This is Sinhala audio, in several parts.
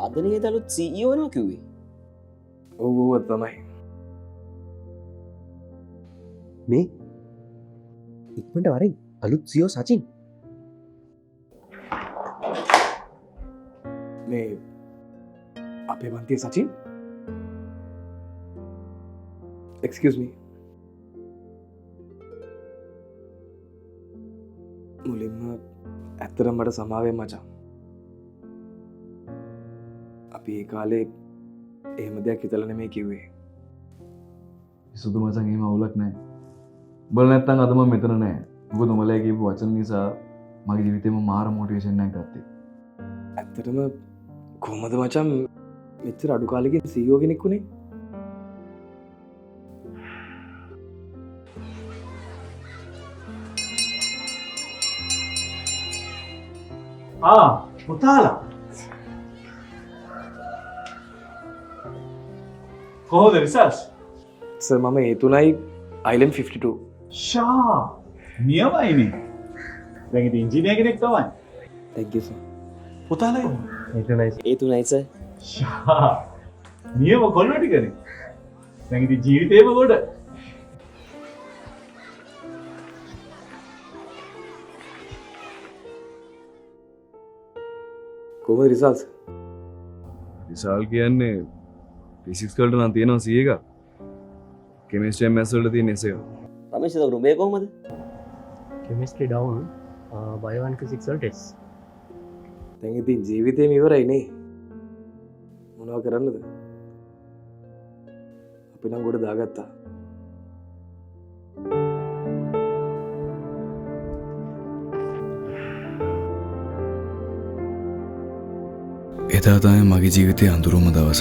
අද නේද අලුත් CEO වෙනවා කිව්වේ? ඔව් තමයි. මේ ඉක්මනට වරෙන් අලුත් CEO සචින්. මේ අපේ පන්තියේ සචින්? Excuse me. මුලින්ම ඇත්තටම මට සමාවෙන් මචං. අපි ඒ කාලේ එහෙම දෙයක් හිතලා නෙමෙයි කිව්වේ. සුදු මචං එහෙම අවුලක් නැහැ. උඹලා නැත්තම් අද මම මෙතන නැහැ. මොකද උඹලා කියපු වචන නිසා මගේ ජීවිතේම මාර මොටිවේෂන් එකක් ගත්තේ. ඇත්තටම කොහොමද මචං මෙච්චර අඩු කාලෙකින් CEO කෙනෙක් වුණේ? පුතාලා කොහොමද රිසර්ච්? සර් මම ඒ තුනයි Island 52. ෂා නියමයිනේ. දැන් ඉතින් ඉංජිනේර කෙනෙක් තමයි. Thank you sir. පුතාලා ඒ තුනයි සර්. ෂා නියම කොල්ලෝ ටිකනේ. දැන් ඉතින් ජීවිතේම ගොඩ. කොහොමද රිසල්ට්ස්? විශාල් කියන්නේ ෆිසික්ස් වලට නම් තියෙනවා 100 එකක්. කෙමිස්ට්‍රි මැත්ස් වලට තියෙන එසේ. රමේෂ් දවරු උඹේ කොහමද? Chemistry down bio and physics වල ටෙස්ට්. දැන් ඉතින් ජීවිතේම ඉවරයි නේ. මොනව කරන්නද? අපි නම් ගොඩ දාගත්තා. එදා තමයි මගේ ජීවිතයේ අඳුරුම දවස.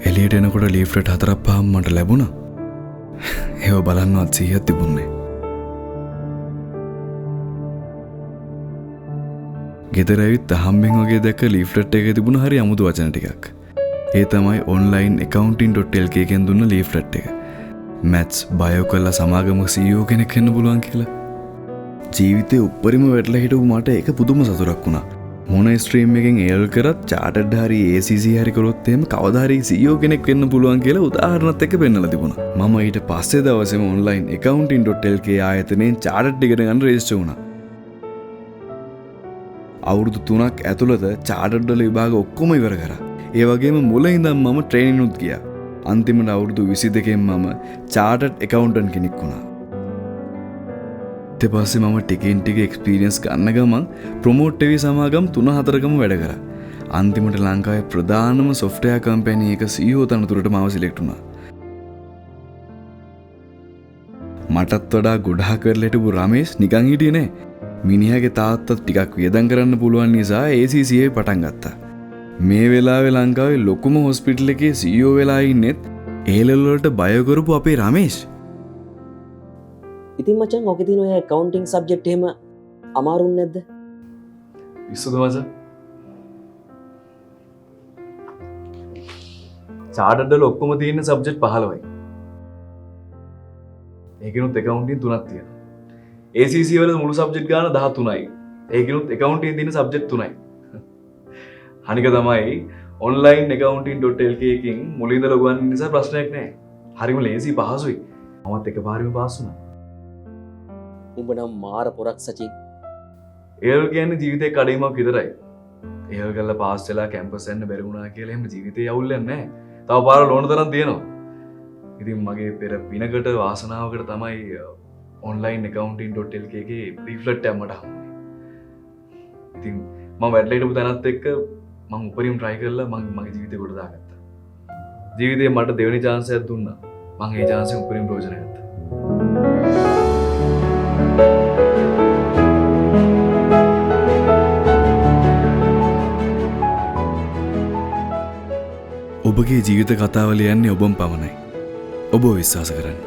එළියට එනකොට ලීෆ්ලට් 4-5ක් මට ලැබුණා. ඒව බලන්නවත් සිහියක් තිබුණේ. ගෙදර ඇවිත් අහම්බෙන් වගේ දැක්ක ලීෆ්ලට් එකේ තිබුණ හරි අමුතු වචන ටිකක්. ඒ තමයි online accounting.lk එකෙන් දුන්න ලීෆ්ලට් එක. maths bio කරලා සමාගම CEO කෙනෙක් වෙන්න පුළුවන් කියලා. ජීවිතේ උප්පරිම වැටලා හිටපු මට ඒක පුදුම සතුටක් වුණා. මොන ස්ට්‍රීම් එකෙන් ඒල් කරත් චාටඩ් හරි ACC හරි කරොත් එහෙම කවදා හරි CEO කෙනෙක් වෙන්න පුළුවන් කියලා උදාහරණත් එක්ක පෙන්නලා තිබුණා. මම ඊට පස්සේ දවසේම online accounting.lk ආයතනයෙන් චාටඩ් ඉගෙන ගන්න රෙජිස්ටර් වුණා. අවුරුදු 3ක් ඇතුළත චාටඩ් වල විභාග ඔක්කොම ඉවර කරා. ඒ වගේම මුල ඉඳන් මම ට්‍රේනින් උත් ගියා. අන්තිමට අවුරුදු 22කින් මම චාටඩ් ඇකවුන්ටන්ට් කෙනෙක් වුණා. ඊට පස්සේ මම ටිකෙන් ටික එක්ස්පීරියන්ස් ගන්න ගමන් ප්‍රොමෝට් වෙවි සමාගම් 3-4කම වැඩ කරා. අන්තිමට ලංකාවේ ප්‍රධානම සොෆ්ට්වෙයාර් කම්පැනි එක CEO තනතුරට මාව සිලෙක්ට් වුණා. මටත් වඩා ගොඩාක් කරලා හිටපු රමේෂ් නිකන් හිටියේ නෑ. මිනිහාගේ තාත්තත් ටිකක් වියදම් කරන්න පුළුවන් නිසා ACCA පටන් ගත්තා. මේ වෙලාවේ ලංකාවේ ලොකුම හොස්පිටල් එකේ CEO වෙලා ඉන්නෙත් ඒ ලෙවල් වලට බය කරපු අපේ රමේෂ්. ඉතින් මචං ඔකේ තියෙන ඔය accounting subject එහෙම අමාරුන් නැද්ද? විසුදු මචං. චාටඩ් වල ඔක්කොම තියෙන සබ්ජෙක්ට් 15යි. ඒකිනුත් accounting 3ක් තියෙනවා. ACC වල මුළු සබ්ජෙක්ට් ගාන 13යි. ඒකිනුත් accounting තියෙන සබ්ජෙක්ට් 3යි. අනික තමයි online accounting.lk එකකින් මුලින්ද ලොගුවන් නිසා ප්‍රශ්නයක් නැහැ. හරිම ලේසි පහසුයි. මමත් එකපාරෙම පාස් වුණා. උඹ නම් මාර පොරක් සචින්. ඒල් කියන්නේ ජීවිතේ කඩේමක් විතරයි. ඒල් කරලා පාස් වෙලා කැම්පස් යන්න බැරි වුණා කියලා එහෙම ජීවිතේ යවුල්ලක් නැහැ. තව පාර ලෝන තරම් තියෙනවා. ඉතින් මගේ පෙර විනකට වාසනාවකට තමයි online accounting.lk එකේ රීෆ්ලෙක්ට් එකක් මට හම්බුනේ. ඉතින් මම වැඩලා හිටපු තැනත් එක්ක මම උපරිම try කරලා මගේ ජීවිතේ කොට දාගත්තා. ජීවිතේ මට දෙවෙනි chance එකක් දුන්නා. මම ඒ chance එක උපරිම ප්‍රයෝජන ගත්තා. ඔබගේ ජීවිත කතාව ලියන්නේ ඔබම පමණයි. ඔබ විශ්වාස කරන්න.